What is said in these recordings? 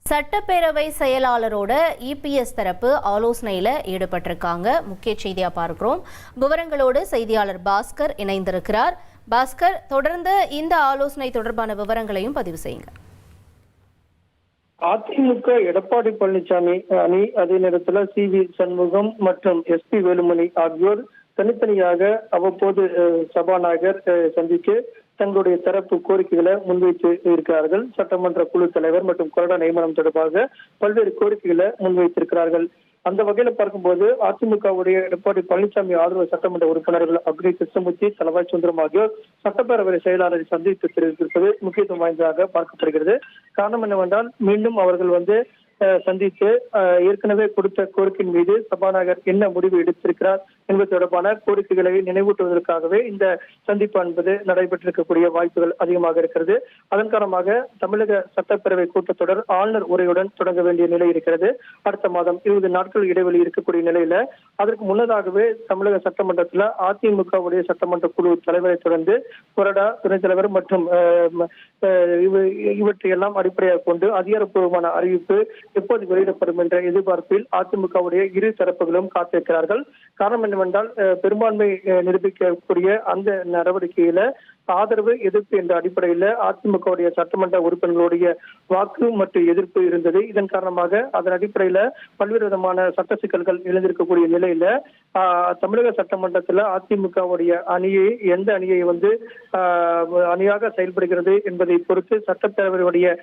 சட்டப்பேரவை செயலாளரோட இபிஎஸ் தரப்பு ஆலோசனையில் ஈடுபட்டிருக்காங்க. முக்கிய செய்தியா பார்க்கிறோம். விவரங்களோடு செய்தியாளர் பாஸ்கர் இணைந்திருக்கிறார். பாஸ்கர், தொடர்ந்து இந்த ஆலோசனை தொடர்பான விவரங்களையும் பதிவு செய்யுங்க. அதிமுக எடப்பாடி பழனிசாமி அணி, அதே நேரத்தில் சி.வி. சண்முகம் மற்றும் எஸ்.பி. வேலுமணி ஆகியோர் தனித்தனியாக அவ்வப்போது சபாநாயகர் சந்தித்து தங்களுடைய தரப்பு கோரிக்கைகளை முன்வைத்து இருக்கிறார்கள். சட்டமன்ற குழு தலைவர் மற்றும் கொறடா நியமனம் தொடர்பாக பல்வேறு கோரிக்கைகளை முன்வைத்திருக்கிறார்கள். அந்த வகையில பார்க்கும்போது அதிமுகவுடைய எடப்பாடி பழனிசாமி ஆதரவு சட்டமன்ற உறுப்பினர்கள் அக்னி கிருஷ்ணமூர்த்தி, தலவாய் சுந்தரம் ஆகியோர் சட்டப்பேரவை செயலாளரை சந்தித்து தெரிவித்திருப்பது முக்கியத்துவம் வாய்ந்ததாக பார்க்கப்படுகிறது. காரணம் என்னவென்றால், மீண்டும் அவர்கள் சந்தித்து ஏற்கனவே கொடுத்த கோரிக்கையின் மீது சபாநாயகர் என்ன முடிவு எடுத்திருக்கிறார் என்பது தொடர்பான கோரிக்கைகளை நினைவூட்டுவதற்காகவே இந்த சந்திப்பு என்பது நடைபெற்றிருக்கக்கூடிய வாய்ப்புகள் அதிகமாக இருக்கிறது. அதன் காரணமாக தமிழக சட்டப்பேரவை கூட்டத்தொடர் ஆளுநர் உரையுடன் தொடங்க வேண்டிய நிலை இருக்கிறது. அடுத்த மாதம் 20 நாட்கள் இடைவெளி இருக்கக்கூடிய நிலையில அதற்கு முன்னதாகவே தமிழக சட்டமன்றத்தில் அதிமுகவுடைய சட்டமன்ற குழு தலைவரை தொடர்ந்து கொறடா துணைத் தலைவர் மற்றும் இவற்றையெல்லாம் அடிப்படையாக கொண்டு அதிகாரப்பூர்வமான அறிவிப்பு எப்போது வெளியிடப்படும் என்ற எதிர்பார்ப்பில் அதிமுகவுடைய இரு தரப்புகளும் காத்திருக்கிறார்கள். காரணம் என்னவென்றால், பெரும்பான்மை நிரூபிக்கக்கூடிய அந்த நடவடிக்கையில ஆதரவு எதிர்ப்பு என்ற அடிப்படையில் அதிமுகவுடைய சட்டமன்ற உறுப்பினர்களுடைய வாக்கு மற்றும் எதிர்ப்பு இருந்தது. இதன் காரணமாக அதன் அடிப்படையில பல்வேறு விதமான சட்ட சிக்கல்கள் எழுந்திருக்கக்கூடிய நிலையில தமிழக சட்டமன்றத்தில் அதிமுகவுடைய அணியை எந்த அணியை அணியாக செயல்படுகிறது என்பதை பொறுத்து சட்டப்பேரவையுடைய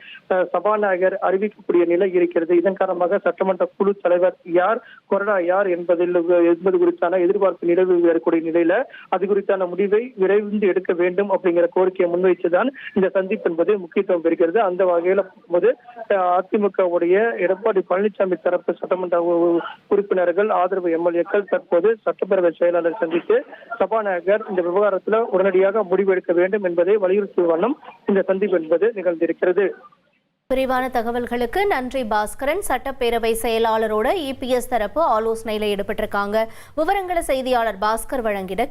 சபாநாயகர் அறிவிக்கக்கூடிய நிலை இருக்கிறது. இதன் காரணமாக சட்டமன்ற குழு தலைவர் யார், கொறடா யார் என்பது குறித்தான எதிர்பார்ப்பு நிலவு வரக்கூடிய நிலையில அது குறித்தான முடிவை விரைந்து எடுக்க வேண்டும் அப்படிங்கிற கோரிக்கையை முன்வைத்துதான் இந்த சந்திப்பு என்பது முக்கியத்துவம் பெறுகிறது. அந்த வகையில போது அதிமுகவுடைய எடப்பாடி பழனிசாமி தரப்பு சட்டமன்ற உறுப்பினர்கள், ஆதரவு எம்எல்ஏக்கள் தற்போது சட்டப்பேரவை செயலாளர் சந்தித்து சபாநாயகர் இந்த விவகாரத்தில் உடனடியாக முடிவெடுக்க வேண்டும் என்பதை வலியுறுத்தும் வண்ணம் இந்த சந்திப்பு என்பது நிகழ்ந்திருக்கிறது. விரிவான தகவல்களுக்கு நன்றி பாஸ்கரன். சட்டப்பேரவை செயலாளரோட இபிஎஸ் தரப்பு ஆலோசனையில் ஈடுபட்டிருக்காங்க. விவரங்களை செய்தியாளர் பாஸ்கர் வழங்கிட